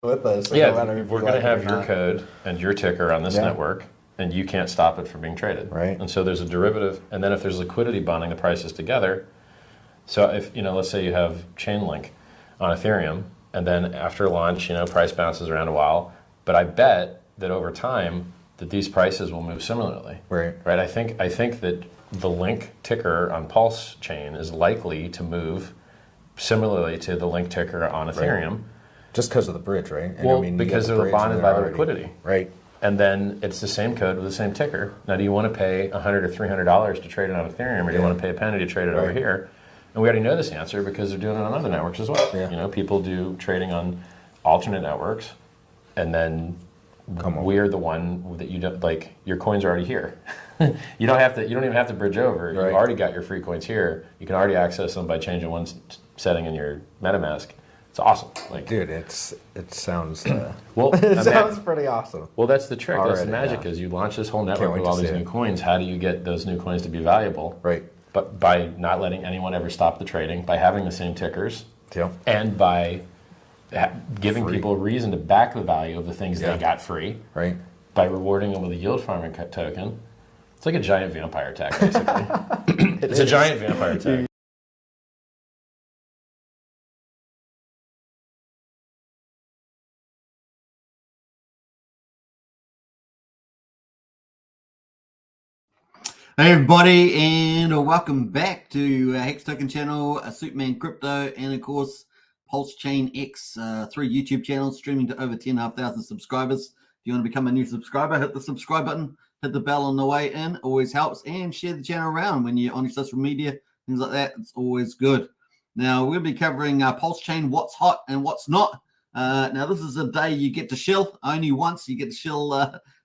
with us. Yeah, we're going to have your code and your ticker on this network, and you can't stop it from being traded. Right. And so there's a derivative, and then if there's liquidity bonding the prices together, so if, let's say you have Chainlink on Ethereum, and then after launch, price bounces around a while, but I bet that over time that these prices will move similarly. Right. I think that the Link ticker on Pulsechain is likely to move similarly to the Link ticker on Ethereum. Right. Just because of the bridge, right? And well, because they're bonded by the liquidity. Right. And then it's the same code with the same ticker. Now, do you want to pay $100 or $300 to trade it on Ethereum, or do you want to pay a penny to trade it over here? And we already know this answer because they're doing it on other networks as well. Yeah. People do trading on alternate networks, and then we're the one that you don't like. Your coins are already here. You don't even have to bridge over. Right. You've already got your free coins here. You can already access them by changing one setting in your MetaMask. It's awesome. Dude, it sounds well. It sounds pretty awesome. Well, that's the trick. That's the magic. Is you launch this whole network with all these new coins. How do you get those new coins to be valuable? Right. But by not letting anyone ever stop the trading, by having the same tickers, and by giving people a reason to back the value of the things they got free. Right. By rewarding them with a yield farming token. It's like a giant vampire attack, basically. It's a giant vampire attack. Hey everybody, and welcome back to Hex Token channel, Superman Crypto, and of course Pulsechain X, 3 YouTube channels streaming to over 10,500 subscribers. If you want to become a new subscriber, hit the subscribe button, hit the bell on the way in, always helps, and share the channel around when you're on your social media, things like that. It's always good. Now we'll be covering Pulsechain, what's hot and what's not. Now this is a day you get to shill only once. You get to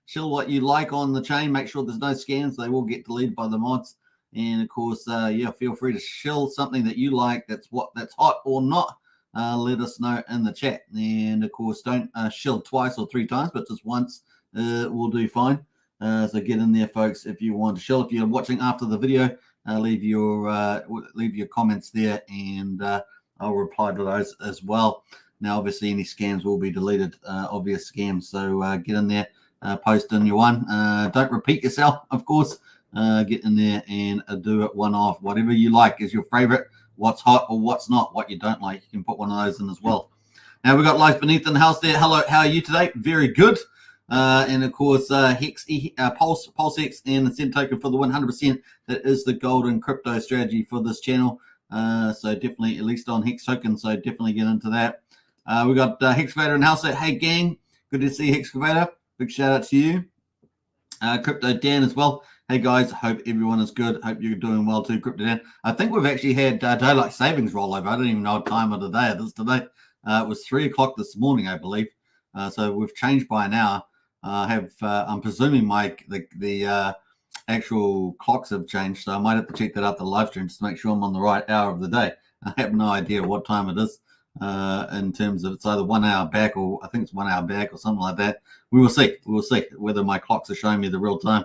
shill what you like on the chain. Make sure there's no scams. They will get deleted by the mods. And of course, feel free to shill something that you like that's hot or not. Let us know in the chat. And of course, don't shill twice or 3 times, but just once will do fine. So get in there, folks, if you want to shill. If you're watching after the video, leave your comments there, and I'll reply to those as well. Now, obviously, any scams will be deleted, obvious scams. So get in there. Post in your one. Don't repeat yourself, of course. Get in there and do it one off. Whatever you like is your favorite. What's hot or what's not. What you don't like, you can put one of those in as well. Now we've got Life Beneath in the house there. Hello, how are you today? Very good. And of course, Hex, PulseX, and the Cent token for the 100%. That is the golden crypto strategy for this channel. So definitely, at least on Hex token. So definitely get into that. We got Hexcavator in the house there. Hey gang, good to see Hexcavator. Big shout out to you. Crypto Dan as well. Hey guys, hope everyone is good. Hope you're doing well too, Crypto Dan. I think we've actually had daylight savings rollover. I don't even know what time of the day it is today. It was 3 o'clock this morning, I believe. So we've changed by an hour. I'm presuming the actual clocks have changed, so I might have to check that out the live stream just to make sure I'm on the right hour of the day. I have no idea what time it is. In terms of it's either 1 hour back, or I think it's 1 hour back or something like that. We will see. We will see whether my clocks are showing me the real time.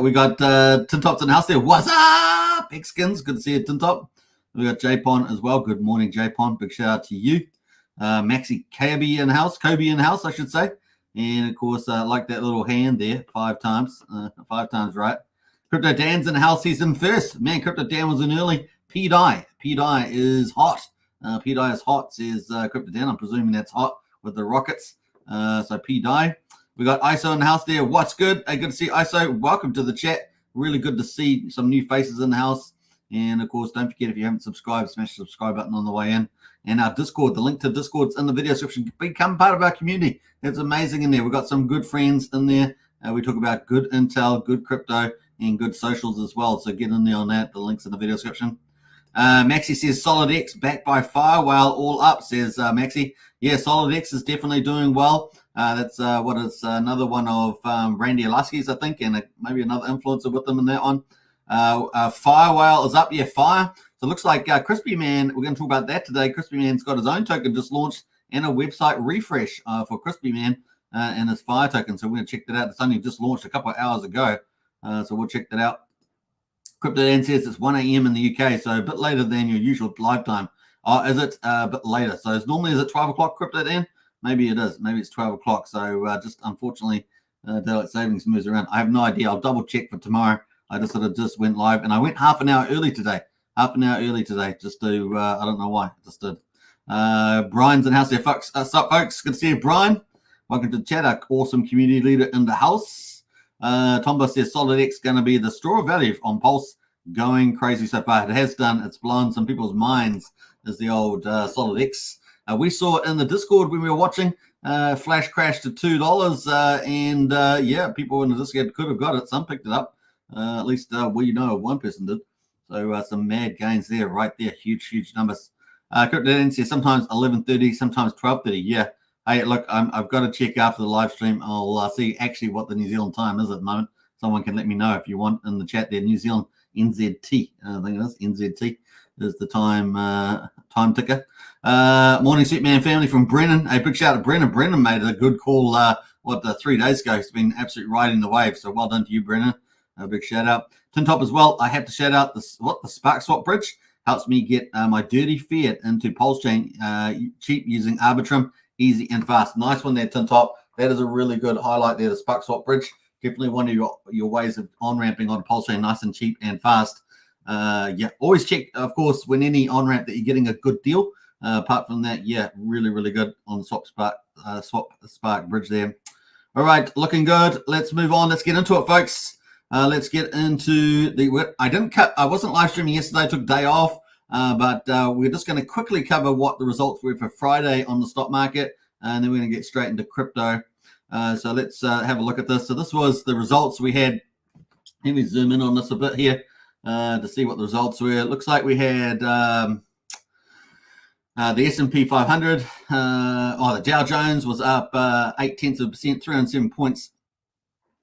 We got Tintops in the house there. What's up, Pigskins? Good to see you, Tintop. We got J-Pon as well. Good morning, J-Pon. Big shout out to you. Maxi Kobe in the house, I should say. And of course, like that little hand there, 5 times. 5 times right. Crypto Dan's in the house. He's in first. Man, Crypto Dan was in early. P-Die is hot. P-Die is hot, says Crypto Dan. I'm presuming that's hot with the rockets. So P-Die. We got ISO in the house there. What's good? Hey, good to see ISO. Welcome to the chat. Really good to see some new faces in the house. And of course, don't forget, if you haven't subscribed, smash the subscribe button on the way in. And our Discord, the link to Discord's in the video description. Become part of our community. It's amazing in there. We've got some good friends in there. We talk about good intel, good crypto, and good socials as well. So get in there on that. The link's in the video description. Maxi says Solid X backed by Firewhale all up, says Maxi. Yeah, Solid X is definitely doing well. That's another one of Randy Alasky's, I think, and maybe another influencer with them in that one. Firewhale is up. Yeah, Fire. So it looks like Crispy Man, we're going to talk about that today. Crispy Man's got his own token just launched and a website refresh for Crispy Man and his Fire token. So we're going to check that out. It's only just launched a couple of hours ago. So we'll check that out. Crypto Dan says it's 1 a.m. in the UK, so a bit later than your usual live time. Is it a bit later? So it's normally, is it 12 o'clock, Crypto Dan? Maybe it is. Maybe it's 12 o'clock. So just unfortunately, daylight savings moves around. I have no idea. I'll double check for tomorrow. I just sort of just went live, and I went half an hour early today. Just to I don't know why. I just did. Brian's in the house there, folks. What's up, folks? Good to see you, Brian. Welcome to the chat. Our awesome community leader in the house. Tombo says Solid X going to be the store of value on Pulse. Going crazy so far. It has done. It's blown some people's minds. Is the old Solid X. We saw it in the Discord when we were watching. Flash crashed to $2, and yeah, people in the Discord could have got it. Some picked it up. At least we know one person did. So some mad gains there, right there. Huge numbers. Crypto says sometimes 11:30, sometimes 12:30. Yeah. Hey, look, I've got to check after the live stream. I'll see actually what the New Zealand time is at the moment. Someone can let me know if you want in the chat there. New Zealand NZT. I think it is NZT is the time ticker. Morning, Suitman family from Brennan. A big shout out to Brennan. Brennan made a good call 3 days ago. He's been absolutely riding the wave. So well done to you, Brennan. A big shout out. Tin Top as well. I have to shout out the Spark Swap bridge. Helps me get my dirty fiat into Pulsechain cheap using Arbitrum, easy and fast. Nice one there, Tin Top. That is a really good highlight there, the Spark Swap bridge. Definitely one of your ways of on-ramping on Pulsechain, nice and cheap and fast. Yeah, always check, of course, when any on-ramp that you're getting a good deal. Apart from that, yeah, really good on the Swap Spark bridge there. All right, looking good. Let's move on. Let's get into it, folks. Let's get into I wasn't live streaming yesterday. I took a day off, but we're just going to quickly cover what the results were for Friday on the stock market, and then we're going to get straight into crypto. So let's have a look at this. So this was the results we had. Let me zoom in on this a bit here to see what the results were. It looks like we had the S&P 500, the Dow Jones was up 0.8%, 307 points.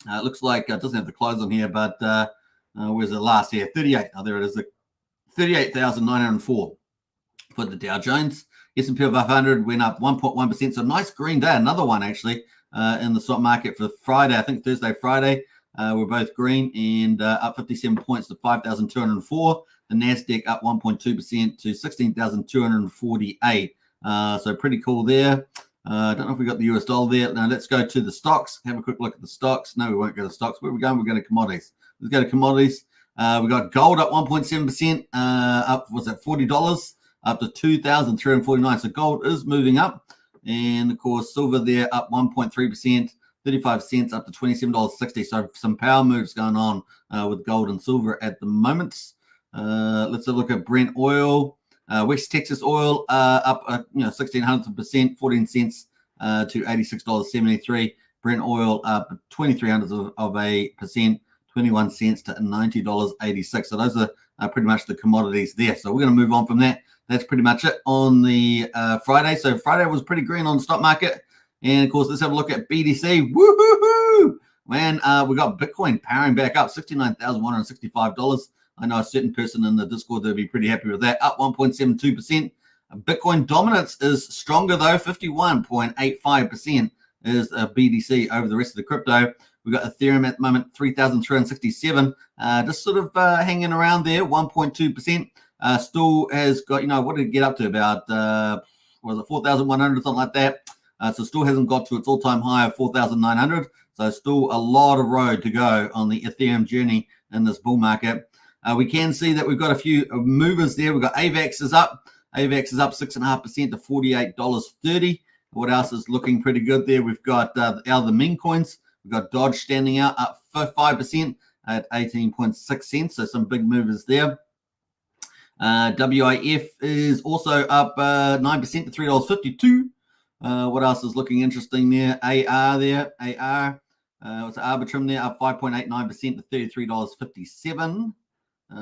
It looks like it doesn't have the close on here, but where's the last year? 38. Oh, there it is. 38,904 for the Dow Jones. S&P 500 went up 1.1%. So nice green day. Another one actually in the stock market for Friday. I think Thursday, Friday. We're both green and up 57 points to 5,204. The NASDAQ up 1.2% to 16,248. So pretty cool there. I don't know if we got the US dollar there. Now let's go to the stocks. Have a quick look at the stocks. No, we won't go to stocks. Where are we going? We're going to commodities. Let's go to commodities. We got gold up 1.7%. Up, was it $40? Up to 2,349. So gold is moving up. And of course, silver there up 1.3%. 35 cents up to $27.60. So some power moves going on with gold and silver at the moment. Let's have a look at Brent oil. West Texas oil up 1,600%, 14 cents to $86.73. Brent oil up 0.23 of a percent, 21 cents to $90.86. So those are pretty much the commodities there. So we're going to move on from that. That's pretty much it on the Friday. So Friday was pretty green on the stock market. And of course, let's have a look at BTC. Woohoo! Man, we got Bitcoin powering back up, $69,165. I know a certain person in the Discord that'll be pretty happy with that. Up 1.72%. Bitcoin dominance is stronger though. 51.85% is BTC over the rest of the crypto. We've got Ethereum at the moment, 3,367. Just sort of hanging around there, 1.2%. Still has got, what did it get up to? About, 4,100 or something like that. So still hasn't got to its all-time high of 4,900. So still a lot of road to go on the Ethereum journey in this bull market. We can see that we've got a few movers there. We've got AVAX is up. AVAX is up 6.5% to $48.30. What else is looking pretty good there? We've got out of the meme coins. We've got Dodge standing out up 5% at 18.6 cents. So some big movers there. WIF is also up 9% to $3.52. What else is looking interesting there? AR there. AR. What's Arbitrum there? Up 5.89% to $33.57.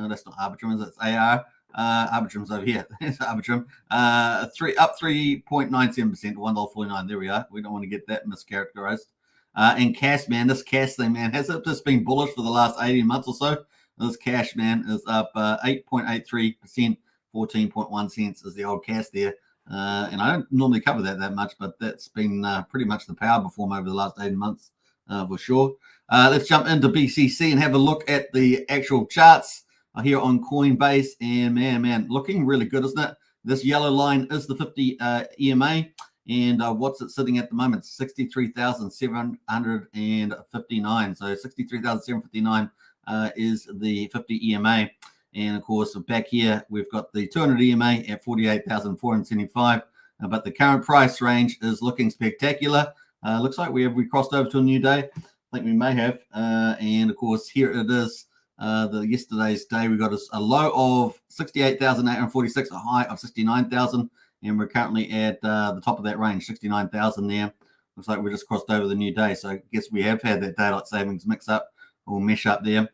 That's not Arbitrum, is it? It's AR. Arbitrum's over here. It's Arbitrum. Up 3.97% to $1.49. There we are. We don't want to get that mischaracterized. And cash, man, this cash thing, man, has it just been bullish for the last 18 months or so? This cash, man, is up 8.83%, 14.1 cents is the old cash there. And I don't normally cover that much, but that's been pretty much the power perform over the last 18 months for sure. Let's jump into BCC and have a look at the actual charts here on Coinbase. And man, looking really good, isn't it? This yellow line is the 50 EMA. And what's it sitting at the moment? 63,759. So 63,759 is the 50 EMA. And of course, back here, we've got the 200 EMA at 48,475. But the current price range is looking spectacular. Looks like we crossed over to a new day. I think we may have. And of course, here it is. Yesterday's day, we got a low of 68,846, a high of 69,000. And we're currently at the top of that range, 69,000 there. Looks like we just crossed over the new day. So I guess we have had that daylight savings mix up or mesh up there.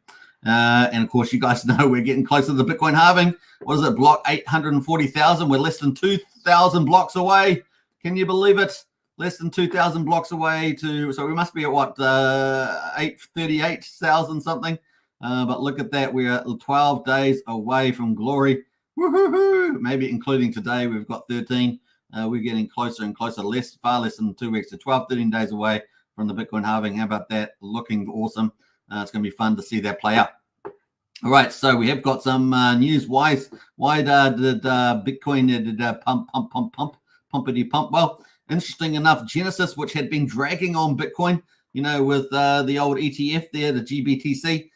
And of course, you guys know we're getting closer to the Bitcoin halving. What is it? Block 840,000. We're less than 2,000 blocks away. Can you believe it? Less than 2,000 blocks away so we must be at what, 838,000 something. But look at that. We're 12 days away from glory. Woohoo! Maybe including today, we've got 13. We're getting closer and closer, far less than 2 weeks, so 12, 13 days away from the Bitcoin halving. How about that? Looking awesome. It's going to be fun to see that play out. All right, so we have got some news. Why did Bitcoin pumpity pump? Well, interesting enough, Genesis, which had been dragging on Bitcoin, with the old ETF there, the GBTC,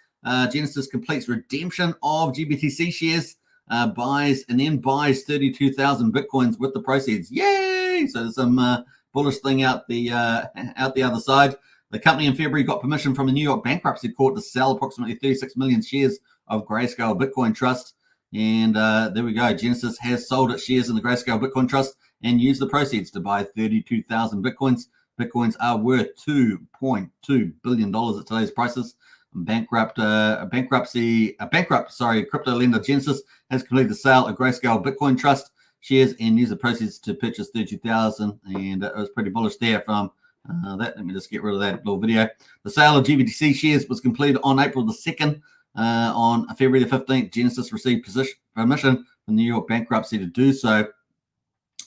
Genesis completes redemption of GBTC shares. Buys 32,000 Bitcoins with the proceeds. Yay! So there's some bullish thing out the other side. The company in February got permission from the New York bankruptcy court to sell approximately 36 million shares of Grayscale Bitcoin Trust. And there we go. Genesis has sold its shares in the Grayscale Bitcoin Trust and used the proceeds to buy 32,000 Bitcoins. Bitcoins are worth $2.2 billion at today's prices. Bankrupt crypto lender Genesis has completed the sale of Grayscale Bitcoin Trust shares and used the proceeds to purchase 32,000, and it was pretty bullish there from that. Let me just get rid of that little video. The sale of GBTC shares was completed on April the 2nd. On February the 15th, Genesis received permission from the New York bankruptcy to do so.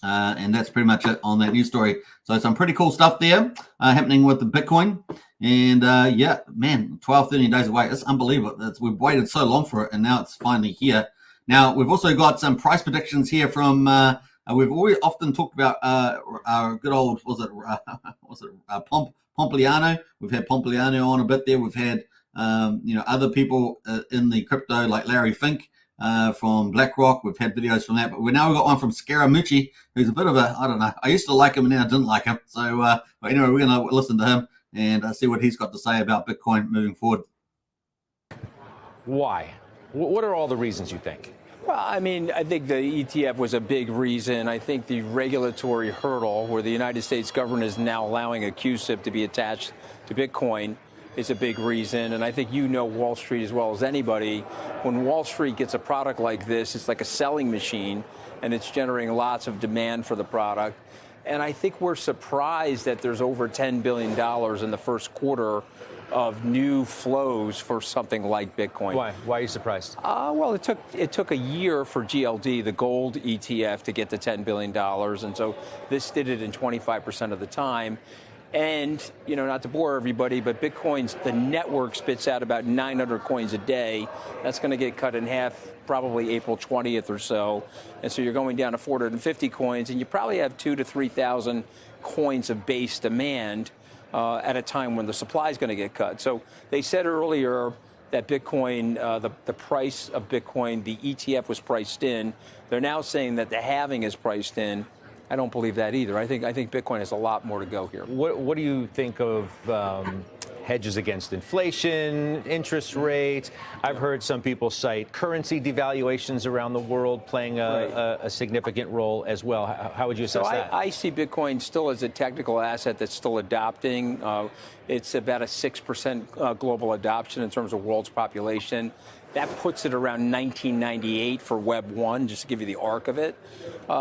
And that's pretty much it on that news story. So some pretty cool stuff there happening with the Bitcoin. And yeah, man, 12, 13 days away. It's unbelievable. We've waited so long for it, and now it's finally here. Now, we've also got some price predictions here from, we've always often talked about our good old, Pompliano. We've had Pompliano on a bit there. We've had, other people in the crypto like Larry Fink. From BlackRock. We've had videos from that, but we've got one from Scaramucci, who's a bit of I don't know. I used to like him and now I didn't like him. So, but anyway, we're going to listen to him and see what he's got to say about Bitcoin moving forward. Why? What are all the reasons you think? Well, I mean, I think the ETF was a big reason. I think the regulatory hurdle where the United States government is now allowing a QSIP to be attached to Bitcoin is a big reason. And I think Wall Street as well as anybody. When Wall Street gets a product like this, it's like a selling machine, and it's generating lots of demand for the product. And I think we're surprised that there's over $10 billion in the first quarter of new flows for something like Bitcoin. Why? Why are you surprised? Well, it took a year for GLD, the gold ETF, to get to $10 billion. And so this did it in 25% of the time. And, not to bore everybody, but Bitcoin's, the network spits out about 900 coins a day. That's going to get cut in half probably April 20th or so. And so you're going down to 450 coins, and you probably have 2,000 to 3,000 coins of base demand at a time when the supply is going to get cut. So they said earlier that Bitcoin, the price of Bitcoin, the ETF was priced in. They're now saying that the halving is priced in. I don't believe that either. I think Bitcoin has a lot more to go here. What do you think of hedges against inflation, interest rates? I've heard some people cite currency devaluations around the world playing a significant role as well. How would you assess that? I see Bitcoin still as a technical asset that's still adopting. It's about a 6% global adoption in terms of world's population. That puts it around 1998 for Web 1, just to give you the arc of it.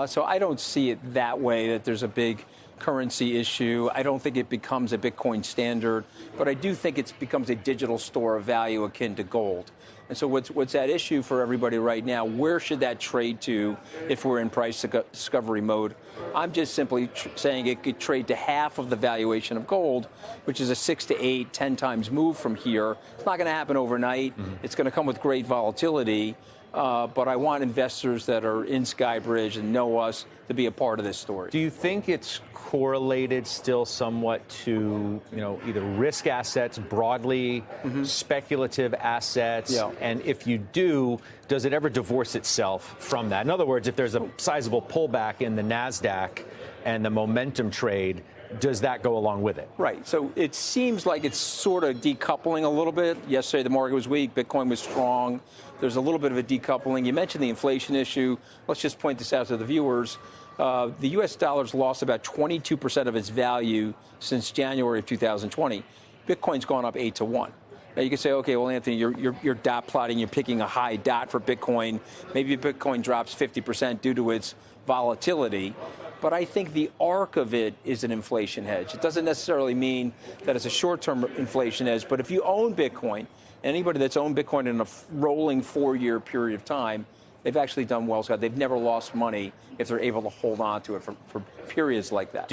So I don't see it that way, that there's a big currency issue. I don't think it becomes a Bitcoin standard, but I do think it becomes a digital store of value akin to gold. And so what's at issue for everybody right now, where should that trade to if we're in price discovery mode? I'm just simply saying it could trade to half of the valuation of gold, which is a 6 to 8, 10 times move from here. It's not going to happen overnight. It's going to come with great volatility. but I want investors that are in SkyBridge and know us to be a part of this story. Do you think it's correlated still somewhat to, either risk assets broadly, speculative assets? Yeah. And if you do, does it ever divorce itself from that? In other words, if there's a sizable pullback in the NASDAQ and the momentum trade, does that go along with it? Right. So it seems like it's sort of decoupling a little bit. Yesterday, the market was weak. Bitcoin was strong. There's a little bit of a decoupling. You mentioned the inflation issue. Let's just point this out to the viewers. The U.S. dollar's lost about 22% of its value since January of 2020. Bitcoin's gone up 8 to 1. Now you can say, okay, well, Anthony, you're dot plotting. You're picking a high dot for Bitcoin. Maybe Bitcoin drops 50% due to its volatility. But I think the arc of it is an inflation hedge. It doesn't necessarily mean that it's a short-term inflation hedge. But if you own Bitcoin, anybody that's owned Bitcoin in a rolling 4-year period of time, they've actually done well, Scott. They've never lost money if they're able to hold on to it for periods like that.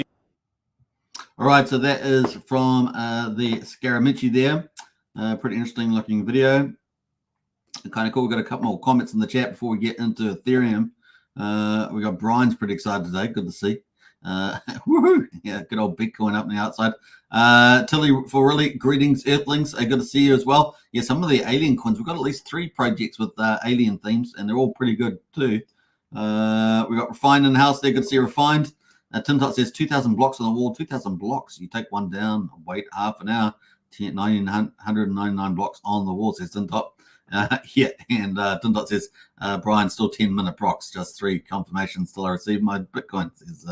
All right, so that is from the Scaramucci there. Pretty interesting looking video. Kind of cool. We've got a couple more comments in the chat before we get into Ethereum. We got Brian's pretty excited today. Good to see. Woohoo! Yeah, good old Bitcoin up on the outside. Tilly for really greetings, Earthlings. Good to see you as well. Yeah, some of the alien coins. We've got at least 3 projects with alien themes, and they're all pretty good too. We got Refined in the house there. Good to see Refined. Tintot says 2,000 blocks on the wall. 2,000 blocks. You take one down, wait half an hour. 1,999 blocks on the wall, says Tintot. Yeah, and Tintot says, Brian, still 10-minute procs, just 3 confirmations till I receive my Bitcoin, says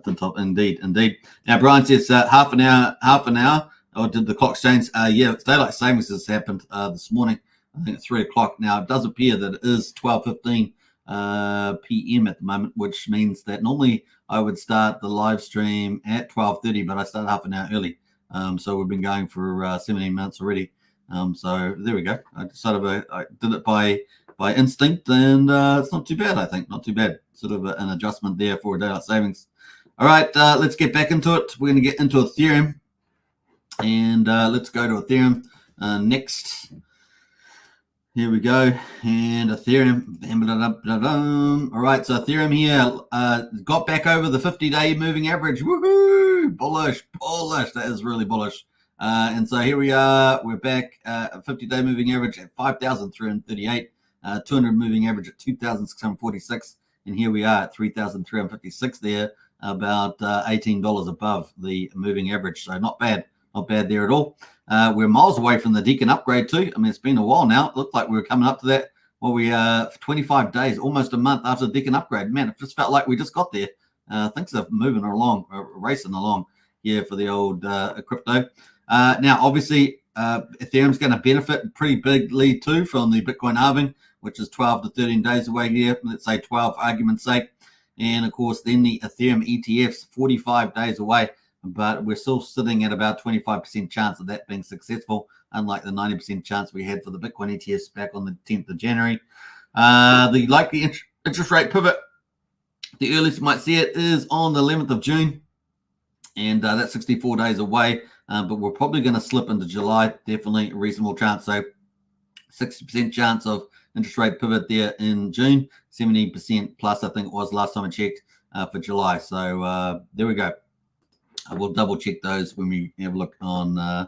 Tintot. Indeed. Now, Brian says half an hour. Or did the clocks change? Yeah, daylight savings has happened this morning, I think at 3 o'clock. Now, it does appear that it is 12:15 p.m. at the moment, which means that normally I would start the live stream at 12:30, but I started half an hour early. So we've been going for 17 minutes already. So there we go. I decided I did it by instinct, and it's not too bad, I think. Not too bad. Sort of an adjustment there for daylight savings. All right, let's get back into it. We're going to get into Ethereum, and let's go to Ethereum next. Here we go, and Ethereum. All right, so Ethereum here got back over the 50-day moving average. Woohoo! Bullish. That is really bullish. And so here we are. We're back. 50-day moving average at 5,338. 200 moving average at 2,646. And here we are at 3,356 there, about $18 above the moving average. So not bad. Not bad there at all. We're miles away from the Deacon upgrade too. I mean, it's been a while now. It looked like we were coming up to that. Well, we 25 days, almost a month after the Deacon upgrade. Man, it just felt like we just got there. Things are moving along, racing along here for the old crypto. Now, obviously, Ethereum's going to benefit pretty bigly too from the Bitcoin halving, which is 12 to 13 days away here. Let's say 12 for argument's sake. And of course, then the Ethereum ETF's 45 days away. But we're still sitting at about 25% chance of that being successful, unlike the 90% chance we had for the Bitcoin ETFs back on the 10th of January. The likely interest rate pivot, the earliest you might see it is on the 11th of June, and that's 64 days away. But we're probably going to slip into July. Definitely a reasonable chance. So 60% chance of interest rate pivot there in June, 70% plus, I think it was last time I checked, for July. So there we go. We'll double check those when we have a look on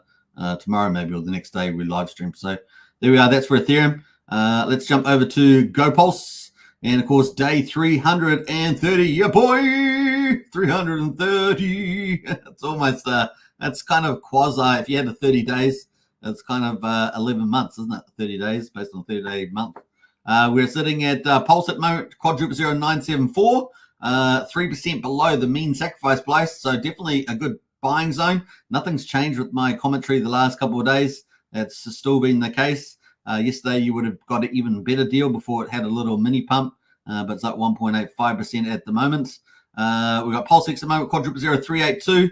tomorrow, maybe, or the next day we live stream. So there we are. That's for Ethereum. Let's jump over to GoPulse. And of course, day 330. Yeah, boy, 330. It's almost, that's kind of quasi. If you had the 30 days, it's kind of 11 months, isn't it? 30 days based on a 30-day month. We're sitting at Pulse at the moment, quadruple 0974. 3% below the mean sacrifice price, so definitely a good buying zone. Nothing's changed with my commentary the last couple of days. That's still been the case. Yesterday you would have got an even better deal before it had a little mini pump, but it's like 1.85% at the moment. We've got Pulsex at the moment, quadruple 0382.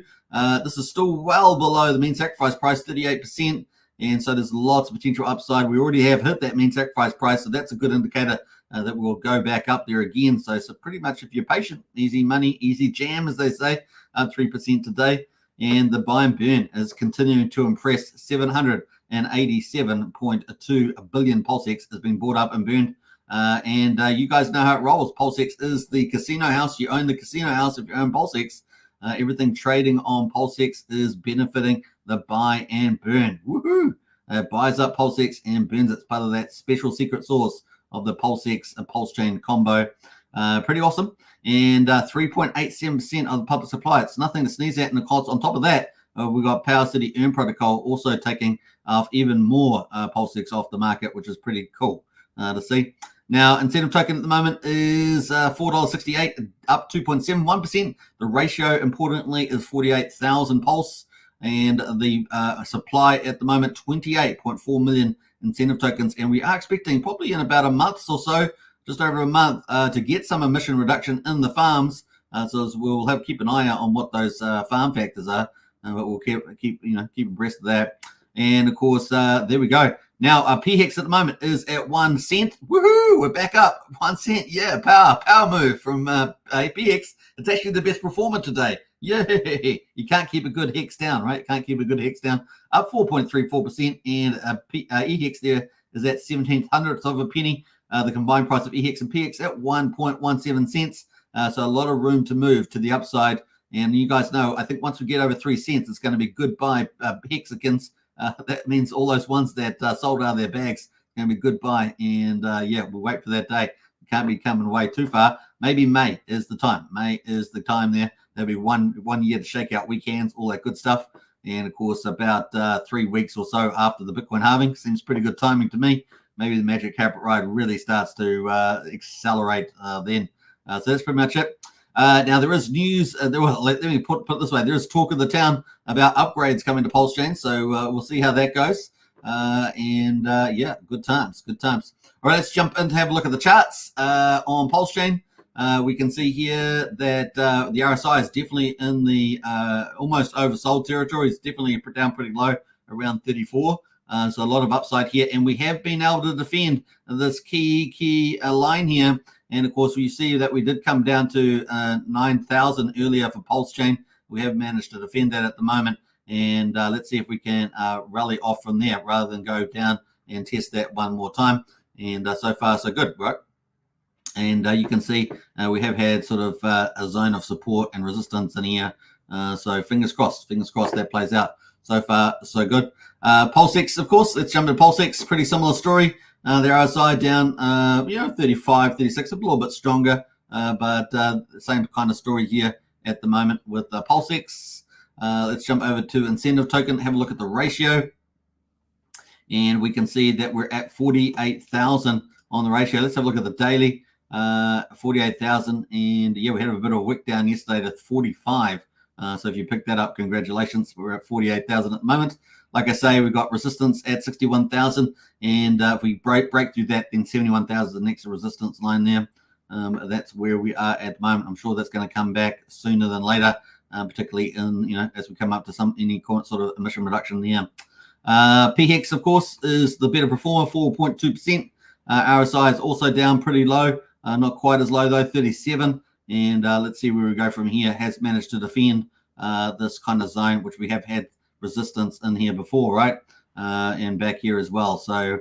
This is still well below the mean sacrifice price, 38%, and so there's lots of potential upside. We already have hit that mean sacrifice price, so that's a good indicator that will go back up there again. So pretty much if you're patient, easy money, easy jam, as they say, 3% today. And the buy and burn is continuing to impress. 787.2 billion Pulsex has been bought up and burned And you guys know how it rolls. PulseX is the casino house. You own the casino house if you own PulseX. Everything trading on PulseX is benefiting the buy and burn. Woohoo! Buys up PulseX and burns it as part of that special secret sauce of the PulseX and Pulsechain combo. Pretty awesome. And 3.87% of the public supply. It's nothing to sneeze at. And of course, on top of that, we've got Power City Earn Protocol also taking off even more PulseX off the market, which is pretty cool to see. Now, incentive token at the moment is $4.68, up 2.71%. The ratio, importantly, is 48,000 Pulse. And the supply at the moment, 28.4 million incentive tokens. And we are expecting probably in about a month or so, just over a month, to get some emission reduction in the farms. So we'll keep an eye out on what those farm factors are. But we'll keep abreast of that. And of course, there we go. Now, PHEX at the moment is at 1 cent. Woohoo! We're back up 1 cent. Yeah, power move from PHEX. It's actually the best performer today. Yeah, you can't keep a good hex down, right? Can't keep a good hex down. Up 4.34%, and EHEX there is at 0.17 of a penny. The combined price of EHEX and PHEX at 1.17 cents. So a lot of room to move to the upside. And you guys know, I think once we get over 3 cents, it's going to be goodbye hexagons. That means all those ones that sold out of their bags going to be goodbye. And yeah, we'll wait for that day. Can't be coming away too far. Maybe May is the time. May is the time there. There'll be one year to shake out weekends, all that good stuff. And of course, about 3 weeks or so after the Bitcoin halving. Seems pretty good timing to me. Maybe the Magic Carpet Ride really starts to accelerate then. So that's pretty much it. Now, there is news. Let me put it this way. There is talk of the town about upgrades coming to Pulsechain. So we'll see how that goes. Yeah, good times. Good times. All right, let's jump in to have a look at the charts on Pulsechain. We can see here that the RSI is definitely in the almost oversold territory. It's definitely down pretty low, around 34. So a lot of upside here. And we have been able to defend this key line here. And of course, we see that we did come down to 9,000 earlier for Pulsechain. We have managed to defend that at the moment. And let's see if we can rally off from there rather than go down and test that one more time. And so far, so good, right? And you can see we have had sort of a zone of support and resistance in here. So fingers crossed that plays out. So far, so good. PulseX, of course, let's jump to PulseX. Pretty similar story. The RSI down, 35, 36, a little bit stronger, but same kind of story here at the moment with PulseX. Let's jump over to incentive token, have a look at the ratio. And we can see that we're at 48,000 on the ratio. Let's have a look at the daily, 48,000. And yeah, we had a bit of a wick down yesterday to 45. So if you picked that up, congratulations. We're at 48,000 at the moment. Like I say, we've got resistance at 61,000. And if we break through that, then 71,000 is the next resistance line there. That's where we are at the moment. I'm sure that's going to come back sooner than later, particularly in, as we come up to any sort of emission reduction there. PHEX, of course, is the better performer, 4.2%. RSI is also down pretty low, not quite as low though, 37. And let's see where we go from here. Has managed to defend this kind of zone, which we have had resistance in here before, right? And back here as well. So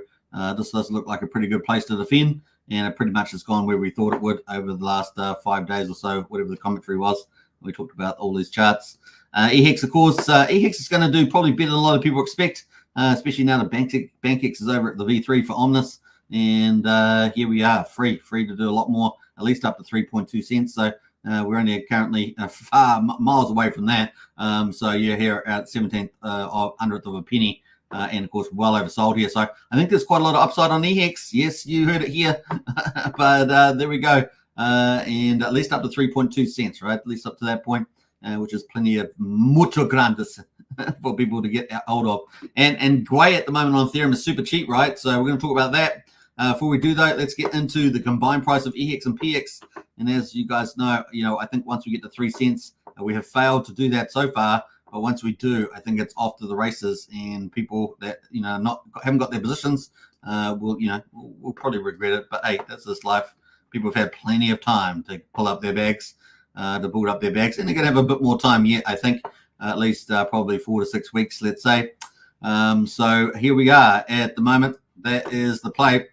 this does look like a pretty good place to defend. And it pretty much has gone where we thought it would over the last 5 days or so, whatever the commentary was. We talked about all these charts. EHEX, of course, EHEX is going to do probably better than a lot of people expect, especially now that BankX is over at the V3 for Omnis. And here we are, free to do a lot more, at least up to 3.2 cents. So we're only currently far miles away from that. So you're here at 17th hundredth of a penny. And of course, well oversold here. So I think there's quite a lot of upside on EHEX. Yes, you heard it here. But there we go. And at least up to 3.2 cents, right? At least up to that point, which is plenty of mucho grandes for people to get hold of. And Gwei at the moment on Ethereum is super cheap, right? So we're going to talk about that. Before we do though, let's get into the combined price of EHEX and PHEX. And as you guys know, I think once we get to 3 cents, we have failed to do that so far. But once we do, I think it's off to the races, and people that haven't got their positions will probably regret it. But hey, that's this life. People have had plenty of time to pull up their bags, to build up their bags, and they're going to have a bit more time yet. I think at least probably 4 to 6 weeks, let's say. So here we are at the moment. That is the play.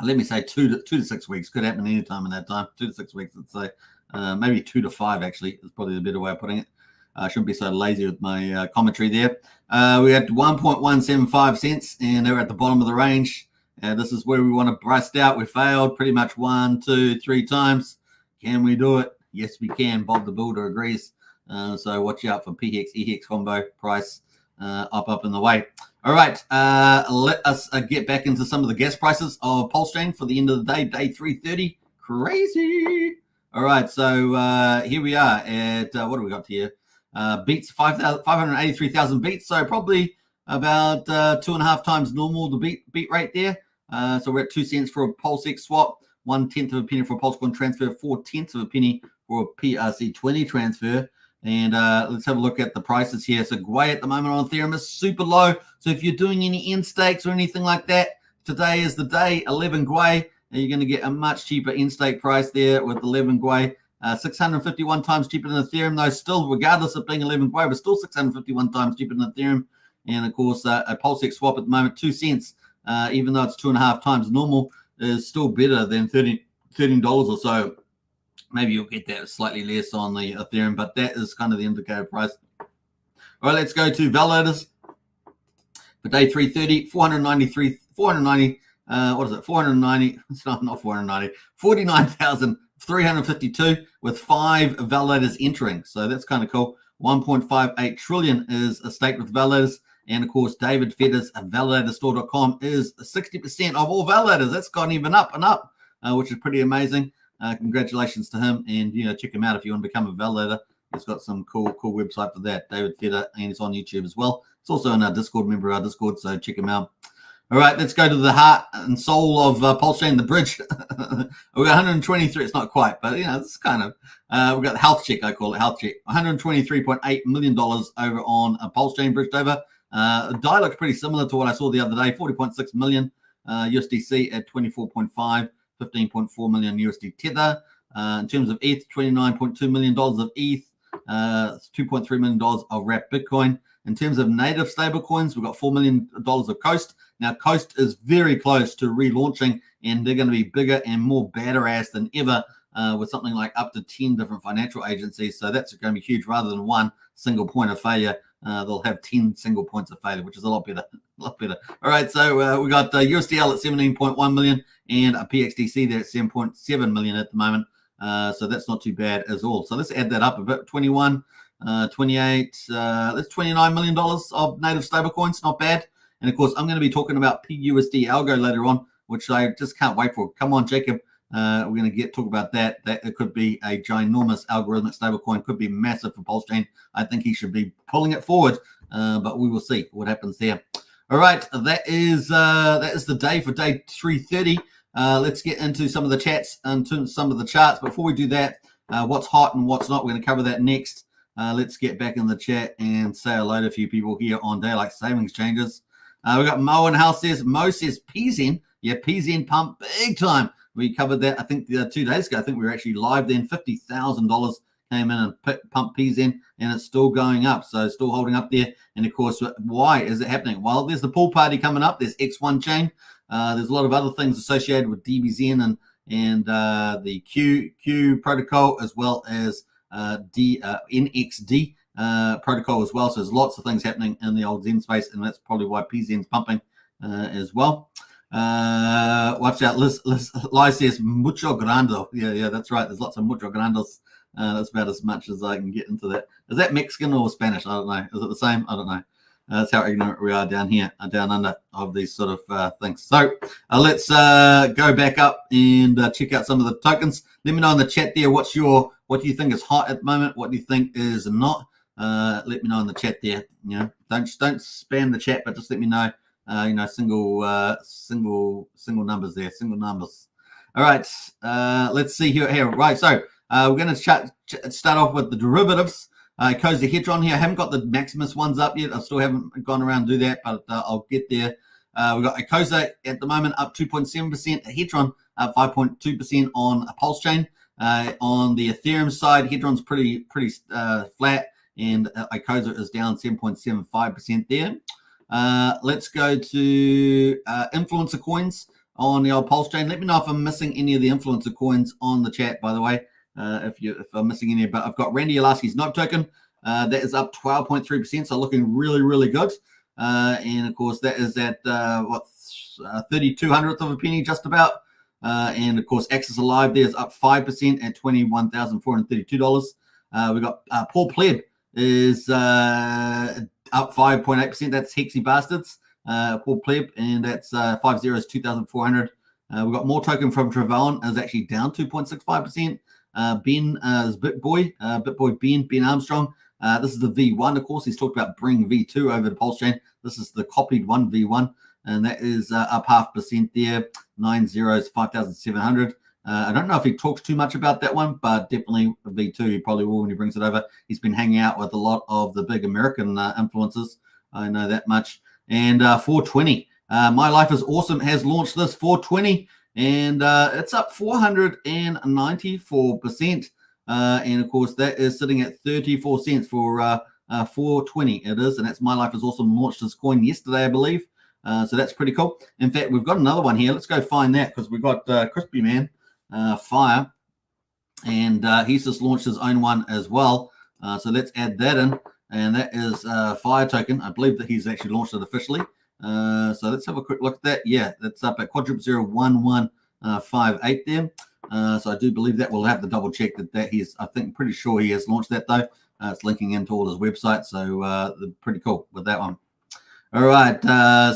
let me say 2 to 6 weeks. Could happen anytime in that time. 2 to 6 weeks, let's say. Maybe 2 to 5, actually, is probably the better way of putting it. I shouldn't be so lazy with my commentary there. We had 1.175 cents, and they're at the bottom of the range. This is where we want to bust out. We failed pretty much 1, 2, 3 times. Can we do it? Yes, we can. Bob the Builder agrees. So watch out for PHEX, EHEX combo price up in the way. All right, let us get back into some of the gas prices of Pulsechain for the end of the day, day 330. Crazy. All right, so here we are at, what do we got here? Beats 583,000 beats, so probably about 2.5 times normal the beat rate there. So we're at 2 cents for a Pulsex swap, 1/10 of a penny for a Pulsecoin transfer, 4/10 of a penny for a PRC20 transfer. And let's have a look at the prices here. So Gwei at the moment on Ethereum is super low. So if you're doing any end stakes or anything like that, today is the day. 11 Gwei, and you're going to get a much cheaper end stake price there with 11 Gwei. 651 times cheaper than Ethereum, though, still, regardless of being 11 Gwei, but still 651 times cheaper than Ethereum. And of course, a Pulsex swap at the moment, 2 cents, even though it's 2.5 times normal, is still better than $13 or so. Maybe you'll get that slightly less on the Ethereum, but that is kind of the indicator price. All right, let's go to validators. For day 330, 490, what is it? 490, it's not 490, 49,352 with 5 validators entering. So that's kind of cool. 1.58 trillion is staked with validators. And of course, David Fedder's validatorstore.com is 60% of all validators. That's gone even up and up, which is pretty amazing. Congratulations to him, and check him out if you want to become a validator. He's got some cool website for that, David Fedder, and it's on YouTube as well. It's also in our Discord, member of our Discord, so check him out. All right, let's go to the heart and soul of Pulsechain, the bridge. We got 123. It's not quite, but it's kind of. We've got the health check. I call it health check. $123.8 million over on Pulsechain bridged over. The DAI looks pretty similar to what I saw the other day. 40.6 million USDC at 24.5. 15.4 million USD Tether. In terms of ETH, $29.2 million of ETH, $2.3 million of wrapped Bitcoin. In terms of native stablecoins, we've got $4 million of Coast. Now, Coast is very close to relaunching, and they're going to be bigger and more badass than ever with something like up to 10 different financial agencies. So that's going to be huge. Rather than one single point of failure, they'll have 10 single points of failure, which is a lot better. All right, so we got USDL at 17.1 million and a PXDC there at 7.7 million at the moment. So that's not too bad as all. So let's add that up a bit. 21, 28, that's $29 million of native stablecoins. Not bad. And of course, I'm going to be talking about PUSD Algo later on, which I just can't wait for. Come on, Jacob. We're going to talk about that. That it could be a ginormous algorithmic stablecoin, could be massive for Pulsechain. I think he should be pulling it forward, but we will see what happens there. All right, that is the day for day 330. Let's get into some of the chats and some of the charts. Before we do that, what's hot and what's not, we're going to cover that next. Let's get back in the chat and say hello to a few people here on Daylight Savings Changes. We got Mo in house says, Mo says PZen. Yeah, PZen pump big time. We covered that, I think, 2 days ago. I think we were actually live then. $50,000 came in and pumped PZen, and it's still going up. So still holding up there. And, of course, why is it happening? Well, there's the pool party coming up. There's X1 chain. There's a lot of other things associated with DBZen and the Q protocol, as well as NXD protocol as well. So there's lots of things happening in the old Zen space, and that's probably why PZen's pumping as well. Watch out. Liz says mucho grando. Yeah, that's right. There's lots of mucho grandos. That's about as much as I can get into that. Is that Mexican or Spanish? I don't know. Is it the same? I don't know. That's how ignorant we are down here, down under of these sort of things. So let's go back up and check out some of the tokens. Let me know in the chat there what do you think is hot at the moment? What do you think is not? Let me know in the chat there. Don't spam the chat, but just let me know. Single numbers there, single numbers. All right, let's see here. Right, so we're going to start off with the derivatives. Icosahedron here. I haven't got the Maximus ones up yet. I still haven't gone around and do that, but I'll get there. We've got Icosa at the moment up 2.7%. Hedron up 5.2% on Pulsechain. On the Ethereum side, Hedron's pretty flat, and Icosa is down 7.75% there. Let's go to influencer coins on the old Pulsechain. Let me know if I'm missing any of the influencer coins on the chat, by the way, if I'm missing any. But I've got Randy Alaski's Note token. That is up 12.3%, so looking really, really good. And of course, that is at 3200th of a penny, just about. And of course, Access Alive there is up 5% at $21,432. We got Paul Pleb is up 5.8%. That's Hexy Bastards, Paul Pleb, and that's 5 zeros, 2,400. We've got more token from Travon, is actually down 2.65%. Ben is BitBoy Ben Armstrong. This is the V1, of course. He's talked about bring V2 over to Pulsechain. This is the copied one V1, and that is up 0.5% there. 9 zeros, 5,700. I don't know if he talks too much about that one, but definitely V2 he probably will when he brings it over. He's been hanging out with a lot of the big American influencers. I know that much. And 420. My Life is Awesome has launched this 420, and it's up 494%. And of course, that is sitting at 34 cents for 420. It is, and that's My Life is Awesome launched this coin yesterday, I believe. So that's pretty cool. In fact, we've got another one here. Let's go find that because we've got Crispy Man Fire, and he's just launched his own one as well. So let's add that in, and that is Fire token. I believe that he's actually launched it officially. So let's have a quick look at that. Yeah, that's up at $0.001158 there. So I do believe that. We'll have to double check that he's, I think, pretty sure he has launched that though. It's linking into all his websites, so pretty cool with that one. All right,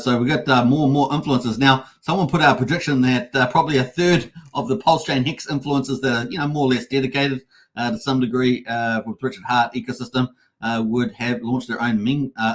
so we got more and more influencers now. Someone put out a prediction that probably a third of the Pulsechain Hex influencers that are, more or less dedicated to some degree with Richard Hart ecosystem would have launched their own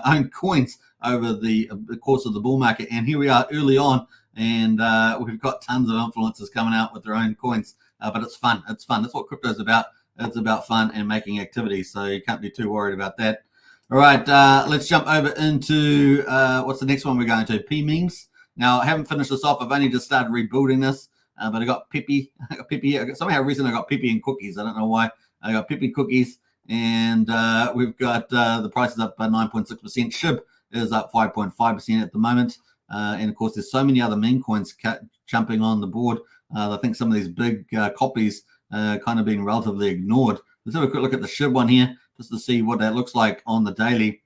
own coins over the course of the bull market. And here we are early on, and we've got tons of influencers coming out with their own coins. But it's fun. It's fun. That's what crypto's about. It's about fun and making activities. So you can't be too worried about that. All right, let's jump over into what's the next one we're going to? P-Memes. Now, I haven't finished this off. I've only just started rebuilding this, but I got Peppy. Here. Somehow reason I got Peppy and cookies. I don't know why. I got Peppy cookies, and we've got the prices up by 9.6%. SHIB is up 5.5% at the moment. And, of course, there's so many other meme coins jumping on the board. I think some of these big copies kind of being relatively ignored. Let's have a quick look at the SHIB one here, just to see what that looks like on the daily.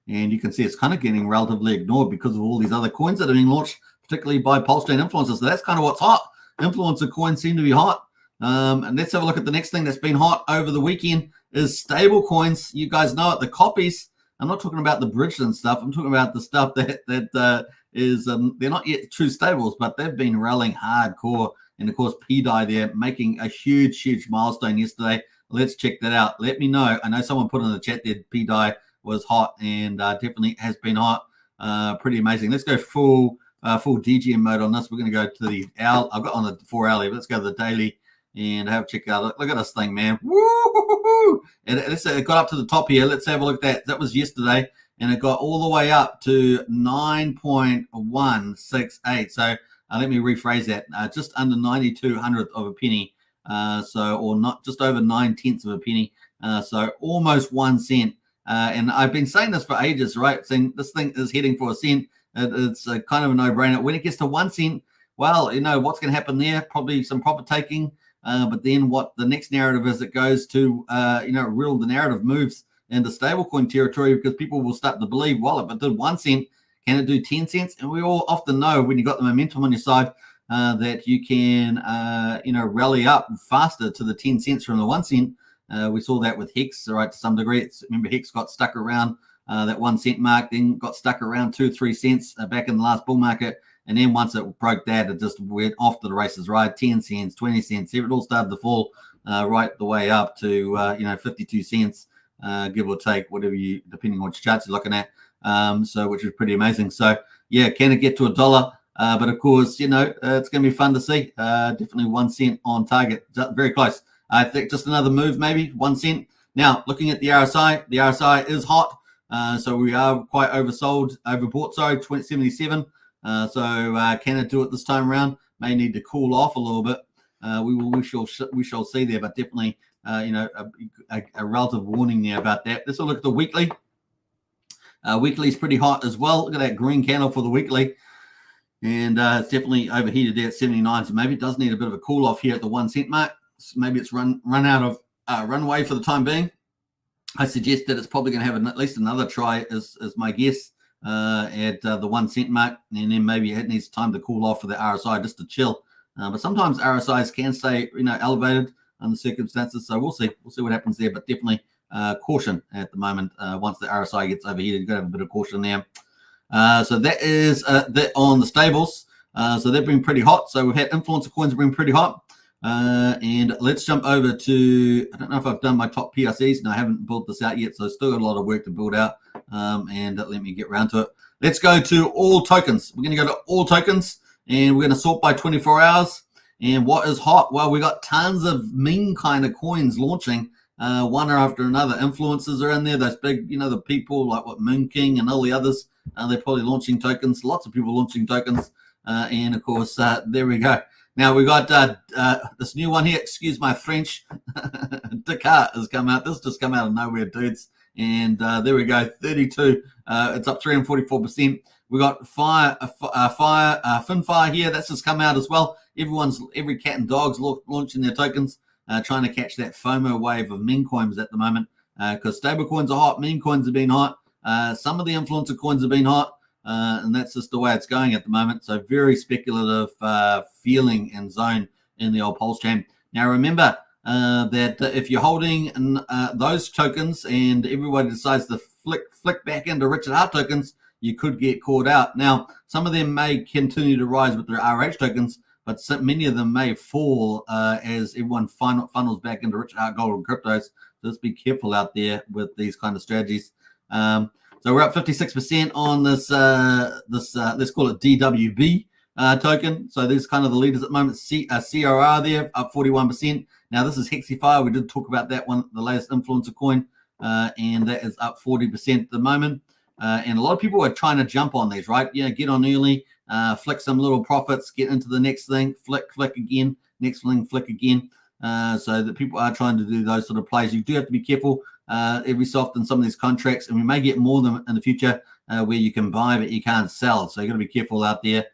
And you can see it's kind of getting relatively ignored because of all these other coins that are being launched, particularly by Pulsechain influencers. So that's kind of what's hot. Influencer coins seem to be hot. And let's have a look at the next thing that's been hot over the weekend is stable coins. You guys know it, the copies. I'm not talking about the bridge and stuff. I'm talking about the stuff that is they're not yet true stables, but they've been rallying hardcore. And of course, PDI there making a huge milestone yesterday. Let's check that out. Let me know. I know someone put in the chat that PDI was hot, and definitely has been hot. Pretty amazing. Let's go full DGM mode on this. We're going to go to the hour. I've got on the 4 hourly. Let's go to the daily and have a check out. Look at this thing, man. Woo! It got up to the top here. Let's have a look at that. That was yesterday, and it got all the way up to 9.168. So let me rephrase that. Just under 9200th of a penny. Or not, just over 9/10 of a penny. So almost 1 cent. And I've been saying this for ages, right? Saying this thing is heading for a cent. It's kind of a no-brainer. When it gets to 1 cent, well, what's going to happen there? Probably some profit taking. But then what the next narrative is, it goes to, the narrative moves into stablecoin territory because people will start to believe, well, if it did 1 cent, can it do 10 cents? And we all often know when you've got the momentum on your side, that you can, rally up faster to the 10 cents from the 1 cent. We saw that with Hex, right, to some degree. Remember, Hex got stuck around that 1 cent mark, then got stuck around 2 or 3 cents back in the last bull market. And then once it broke that, it just went off to the races, right? 10 cents, 20 cents. It all started to fall right the way up to, 52 cents, give or take, depending on which charts you're looking at. Which is pretty amazing. So, yeah, can it get to $1? But of course, it's going to be fun to see. Definitely 1 cent on target, very close. I think just another move, maybe 1 cent. Now, looking at the RSI is hot. So we are quite overbought, 2077. Can it do it this time around? May need to cool off a little bit. We shall see there, but definitely, a relative warning there about that. Let's look at the weekly. Weekly is pretty hot as well. Look at that green candle for the weekly. And it's definitely overheated there at 79. So maybe it does need a bit of a cool off here at the 1 cent mark. So maybe it's run out of runway for the time being. I suggest that it's probably going to have at least another try, is my guess, at the 1 cent mark, and then maybe it needs time to cool off for the RSI just to chill. But sometimes RSIs can stay, elevated under circumstances. So we'll see what happens there. But definitely caution at the moment. Once the RSI gets overheated, you've got to have a bit of caution there. So that is that on the stables. So they've been pretty hot. So we've had influencer coins have been pretty hot. And let's jump over to, I don't know if I've done my top PRCs. No, I haven't built this out yet. So still got a lot of work to build out. And let me get around to it. Let's go to all tokens. We're going to go to all tokens and we're going to sort by 24 hours. And what is hot? Well, we got tons of meme kind of coins launching. One after another. Influencers are in there. Those big, the people like what Moon King and all the others. They're probably launching tokens. Lots of people launching tokens. And of course, there we go. Now we got this new one here. Excuse my French. Descartes has come out. This just come out of nowhere, dudes. And there we go. 32. It's up 344%. We got Finfire here. That's just come out as well. Every cat and dog's launching their tokens, trying to catch that FOMO wave of meme coins at the moment. Because stable coins are hot, meme coins have been hot. Some of the influencer coins have been hot. And that's just the way it's going at the moment. So very speculative feeling and zone in the old Pulsechain. Now remember that if you're holding those tokens and everybody decides to flick back into Richard Hart tokens, you could get caught out. Now some of them may continue to rise with their RH tokens, but many of them may fall as everyone funnels back into Richard Hart gold and cryptos. So just be careful out there with these kind of strategies. So we're up 56% on this, let's call it DWB token. So there's kind of the leaders at the moment. CRR there, up 41%. Now this is Hexify. We did talk about that one, the latest influencer coin, and that is up 40% at the moment. And a lot of people are trying to jump on these, right? Get on early, flick some little profits, get into the next thing, flick again, next thing, flick again. So that people are trying to do those sort of plays. You do have to be careful every so often some of these contracts, and we may get more of them in the future where you can buy but you can't sell. So you got to be careful out there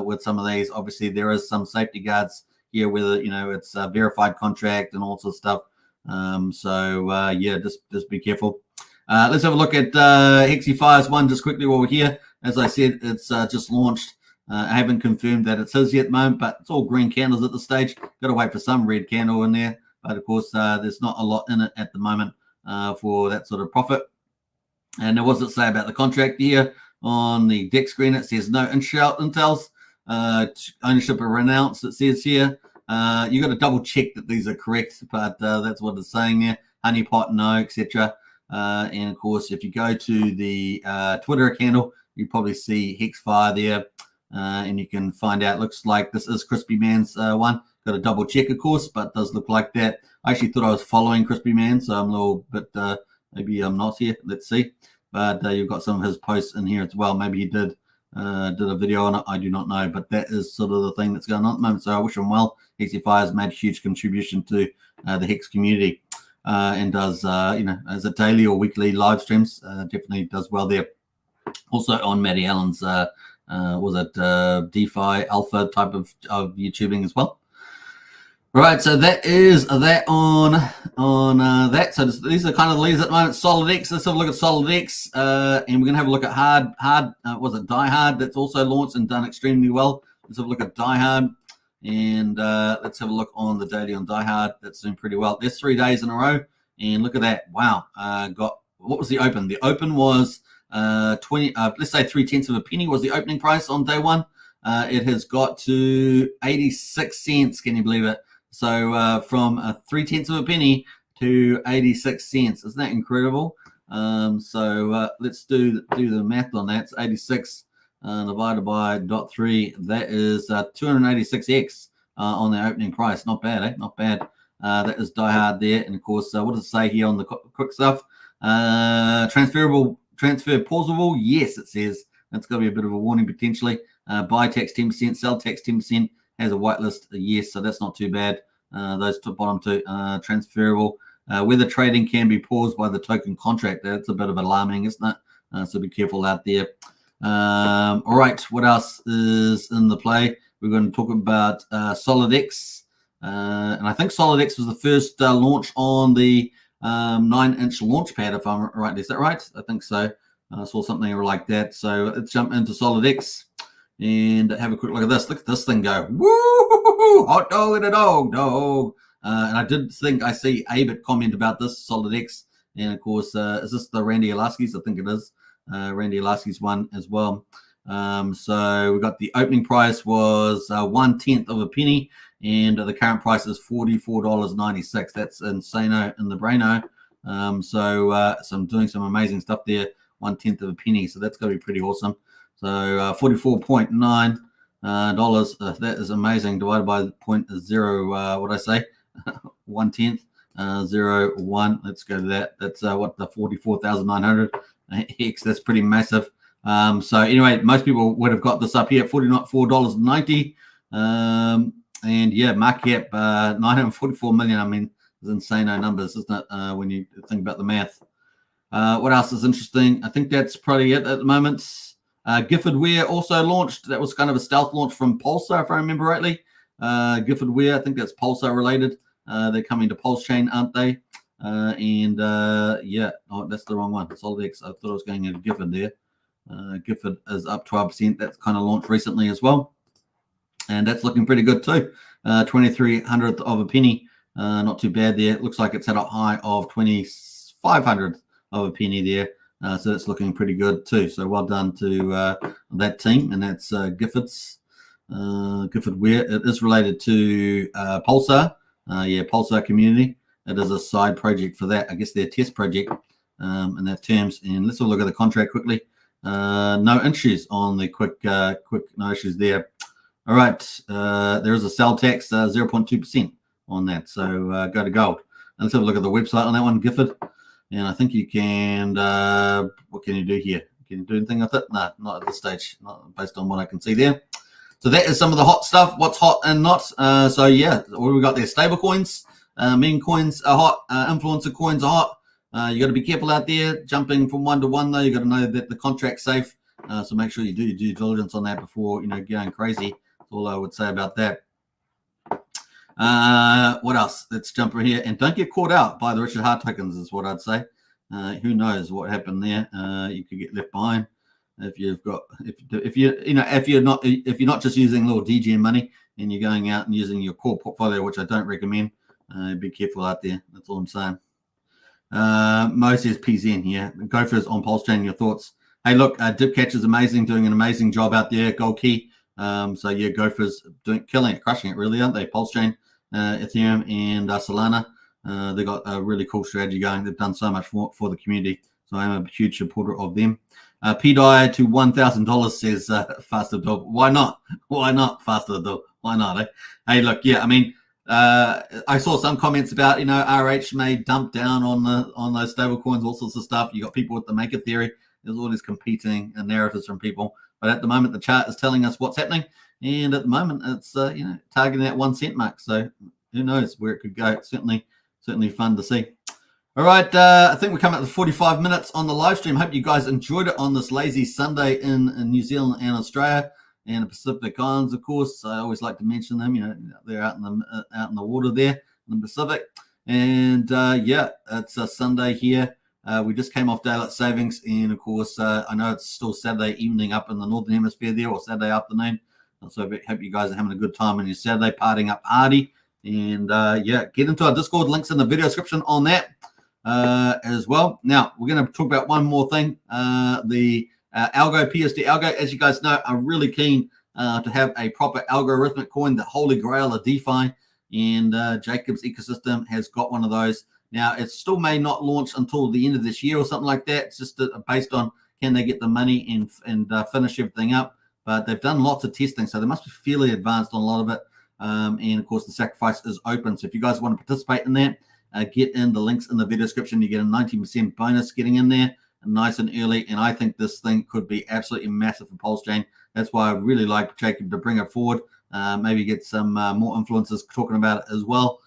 with some of these. Obviously, there is some safety guards here, whether it's a verified contract and all sorts of stuff. Yeah, just be careful. Let's have a look at Hexify's one just quickly while we're here. As I said, it's just launched. I haven't confirmed that it's his yet at the moment, but it's all green candles at this stage. Got to wait for some red candle in there. But of course, there's not a lot in it at the moment for that sort of profit. And what does it say about the contract here? On the deck screen, it says no intels, ownership are renounced, it says here. You got to double check that these are correct, but that's what it's saying there. Honeypot, no, etc. And of course, if you go to the Twitter handle, you probably see Hexfire there, and you can find out. Looks like this is Crispy Man's one. Got to double check, of course, but it does look like that. I actually thought I was following Crispy Man, so I'm a little bit, maybe I'm not here. Let's see. But you've got some of his posts in here as well. Maybe he did a video on it. I do not know, but that is sort of the thing that's going on at the moment. So I wish him well. Hexify has made a huge contribution to the Hex community and does, as a daily or weekly live streams, definitely does well there. Also on Matty Allen's, was it DeFi Alpha type of YouTubing as well. Right, so that is that on that. So these are kind of the leads at the moment. SolidX, let's have a look at SolidX, and we're going to have a look at was it Die Hard? That's also launched and done extremely well. Let's have a look at Die Hard, and let's have a look on the daily on Die Hard. That's doing pretty well. There's 3 days in a row, and look at that. Wow, what was the open? The open was 20. Let's say 3/10 of a penny was the opening price on day one. It has got to 86 cents. Can you believe it? So from 3/10 of a penny to 86 cents. Isn't that incredible? So let's do the math on that. It's 86 divided by 0.3. That is 286x on the opening price. Not bad, eh? Not bad. That is Die Hard there. And of course, what does it say here on the quick stuff? Transfer pausable? Yes, it says. That's got to be a bit of a warning potentially. Buy tax 10%, sell tax 10%. Has a whitelist, yes, so that's not too bad. Those bottom two, transferable. Whether trading can be paused by the token contract, that's a bit of alarming, isn't it? So be careful out there. All right, what else is in the play? We're going to talk about SolidX. And I think SolidX was the first launch on the 9-inch launch pad, if I'm right. Is that right? I think so. I saw something like that. So let's jump into SolidX and have a quick look at this. Look at this thing go. Woo! Hot dog and a dog. And I did think I see Abit comment about this, SolidX. And of course, is this the Randy Alaskis? I think it is. Randy Alaskis one as well. So we got the opening price was 1/10 of a penny, and the current price is $44.96. That's insano in the braino. So I'm doing some amazing stuff there. 1/10 of a penny, so that's going to be pretty awesome. So $44.9 dollars. That is amazing. Divided by 0.0. What did I say? 1/10. 0.1. Let's go to that. That's what, the 44,900 Hex. That's pretty massive. So anyway, most people would have got this up here at $44.90. And yeah, market cap 944 million. I mean, it's insane numbers, isn't it? When you think about the math. What else is interesting? I think that's probably it at the moment. Gifford Wear also launched. That was kind of a stealth launch from Pulsar, if I remember rightly. Gifford Wear, I think that's Pulsar related. They're coming to Pulsechain, aren't they? Yeah, oh, that's the wrong one. SolidX. I thought I was going into Gifford there. Gifford is up 12%. That's kind of launched recently as well. And that's looking pretty good too. 23/100th of a penny. Not too bad there. It looks like it's at a high of 25/100th of a penny there. So that's looking pretty good too. So well done to that team. And that's Gifford's. Gifford Wear. It is related to Pulsar. Yeah, Pulsar community. It is a side project for that. I guess their test project in their terms. And let's have a look at the contract quickly. No issues on the quick no issues there. All right, there is a sell tax 0.2% on that, so go to gold. And let's have a look at the website on that one, Gifford. And I think you can, what can you do here? Can you do anything with it? No, not at this stage, not based on what I can see there. So that is some of the hot stuff, what's hot and not. So yeah, what do we got there? Stable coins, meme coins are hot, influencer coins are hot. You got to be careful out there, jumping from one to one though. You got to know that the contract's safe. So make sure you do your due diligence on that before, going crazy. That's all I would say about that. What else? Let's jump in here and don't get caught out by the Richard Hart tokens is what I'd say. Who knows what happened there? You could get left behind if you've got if you're not just using little DGM money and you're going out and using your core portfolio, which I don't recommend. Be careful out there. That's all I'm saying. Mo says PZN here. Gophers on Pulsechain, your thoughts? Hey, look, Dipcatch is amazing, doing an amazing job out there. Gold Key. So yeah, Gophers killing it, crushing it, really, aren't they? Pulsechain, Ethereum, and Solana. They got a really cool strategy going. They've done so much for the community. So I'm a huge supporter of them. PDI to $1,000 says Faster Dog. Why not? Why not Faster Dog? Why not? Eh? Hey, look, yeah, I mean, I saw some comments about RH may dump down on those stable coins, all sorts of stuff. You got people with the maker theory. There's all these competing narratives from people. But at the moment, the chart is telling us what's happening, and at the moment, it's targeting that 1 cent mark. So who knows where it could go? It's certainly fun to see. All right, I think we're coming up to 45 minutes on the live stream. Hope you guys enjoyed it on this lazy Sunday in New Zealand and Australia and the Pacific Islands. Of course, I always like to mention them. They're out in the water there in the Pacific, and yeah, it's a Sunday here. We just came off daylight savings, and of course, I know it's still Saturday evening up in the Northern Hemisphere there, or Saturday afternoon. So I hope you guys are having a good time on your Saturday, partying up hardy. And yeah, get into our Discord. Links in the video description on that as well. Now, we're going to talk about one more thing. The Algo, PUSD Algo. As you guys know, I'm really keen to have a proper algorithmic coin, the holy grail of DeFi. And Jacob's ecosystem has got one of those. Now, it still may not launch until the end of this year or something like that. It's just based on can they get the money and finish everything up. But they've done lots of testing, so they must be fairly advanced on a lot of it. And, of course, the sacrifice is open. So if you guys want to participate in that, get in the links in the video description. You get a 19% bonus getting in there nice and early. And I think this thing could be absolutely massive for Pulsechain. That's why I really like Jacob to bring it forward. Maybe get some more influencers talking about it as well.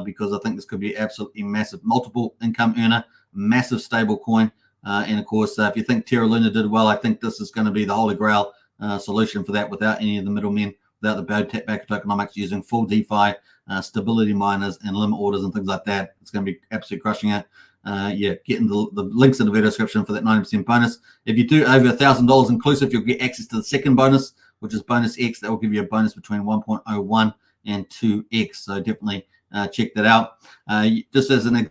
Because I think this could be absolutely massive, multiple income earner, massive stable coin. And of course, if you think Terra Luna did well, I think this is going to be the holy grail solution for that, without any of the middlemen, without the back tokenomics, using full DeFi, stability miners and limit orders and things like that. It's going to be absolutely crushing it. Yeah, getting the links in the video description for that 90% bonus. If you do over $1,000 inclusive, you'll get access to the second bonus, which is bonus X. That will give you a bonus between 1.01 and 2X. So definitely check that out. Just as an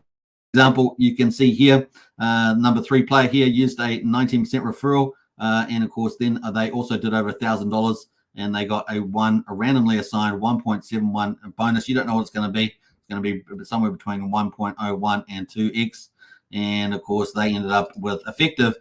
example, you can see here, number 3 player here used a 19% referral. And of course, then they also did over $1,000, and they got a randomly assigned 1.71 bonus. You don't know what it's going to be. It's going to be somewhere between 1.01 and 2X. And of course, they ended up with effective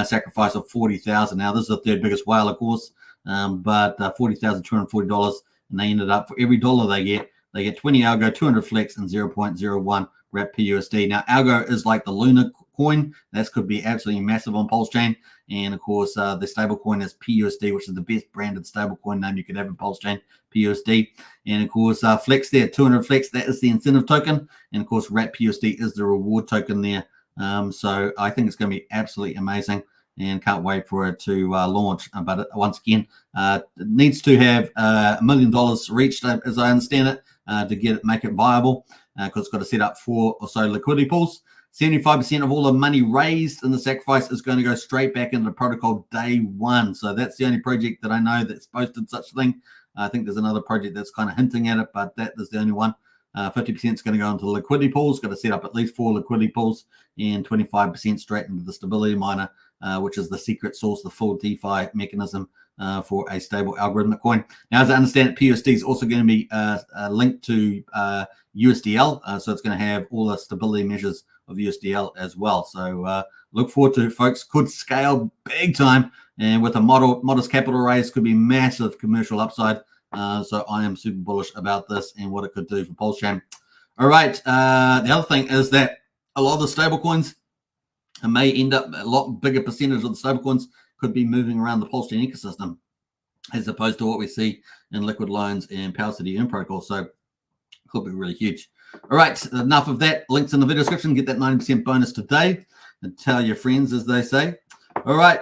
sacrifice of $40,000. Now, this is the third biggest whale, of course, but $40,240. And they ended up, for every dollar they get 20 algo, 200 flex, and 0.01 wrap PUSD. Now, algo is like the Luna coin. That could be absolutely massive on Pulsechain. And of course, the stable coin is PUSD, which is the best branded stable coin name you could have in Pulsechain, PUSD. And of course, flex there, 200 flex, that is the incentive token. And of course, wrap PUSD is the reward token there. So I think it's going to be absolutely amazing, and can't wait for it to launch. But once again, it needs to have $1 million reached, as I understand it, to make it viable, because it's got to set up 4 or so liquidity pools. 75% of all the money raised in the sacrifice is going to go straight back into the protocol day 1. So that's the only project that I know that's posted such a thing. I think there's another project that's kind of hinting at it, but that is the only one. 50% is going to go into the liquidity pools, got to set up at least 4 liquidity pools, and 25% straight into the stability miner, which is the secret source, the full DeFi mechanism for a stable algorithmic coin. Now, as I understand it, PUSD is also going to be linked to USDL, so it's going to have all the stability measures of USDL as well. So look forward to it, folks. Could scale big time, and with a modest capital raise, could be massive commercial upside. So I am super bullish about this and what it could do for Pulsechain. All right. The other thing is that a lot of the stable coins may end up, a lot bigger percentage of the stable coins could be moving around the Pulsechain ecosystem, as opposed to what we see in liquid loans and Power City protocol. So could be really huge. All right, enough of that. Links in the video description. Get that 90% bonus today, and tell your friends, as they say. All right,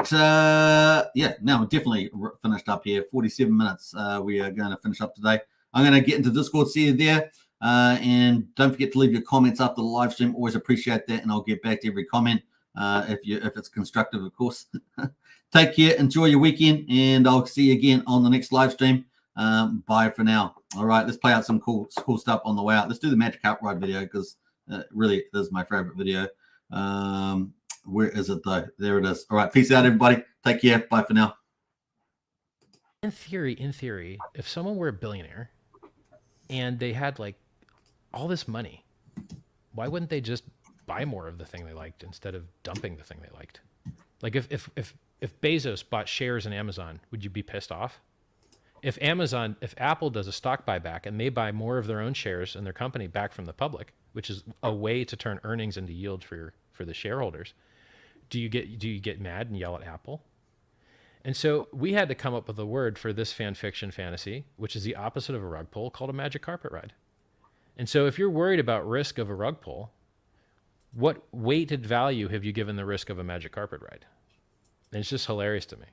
yeah, now we're definitely finished up here. 47 minutes we are going to finish up today. I'm going to get into Discord, see you there. And don't forget to leave your comments after the live stream. Always appreciate that, and I'll get back to every comment if it's constructive, of course. Take care, enjoy your weekend, and I'll see you again on the next live stream. Bye for now. All right, let's play out some cool stuff on the way out. Let's do the Magic Carp Ride video, because really, this is my favorite video. Where is it though? There it is. All right, peace out, everybody. Take care. Bye for now. In theory, if someone were a billionaire and they had like all this money, why wouldn't they just buy more of the thing they liked instead of dumping the thing they liked? Like if Bezos bought shares in Amazon, would you be pissed off? If Apple does a stock buyback and they buy more of their own shares in their company back from the public, which is a way to turn earnings into yield for the shareholders, do you get mad and yell at Apple? And so we had to come up with a word for this fan fiction fantasy, which is the opposite of a rug pull, called a magic carpet ride. And so if you're worried about risk of a rug pull, what weighted value have you given the risk of a magic carpet ride? And it's just hilarious to me.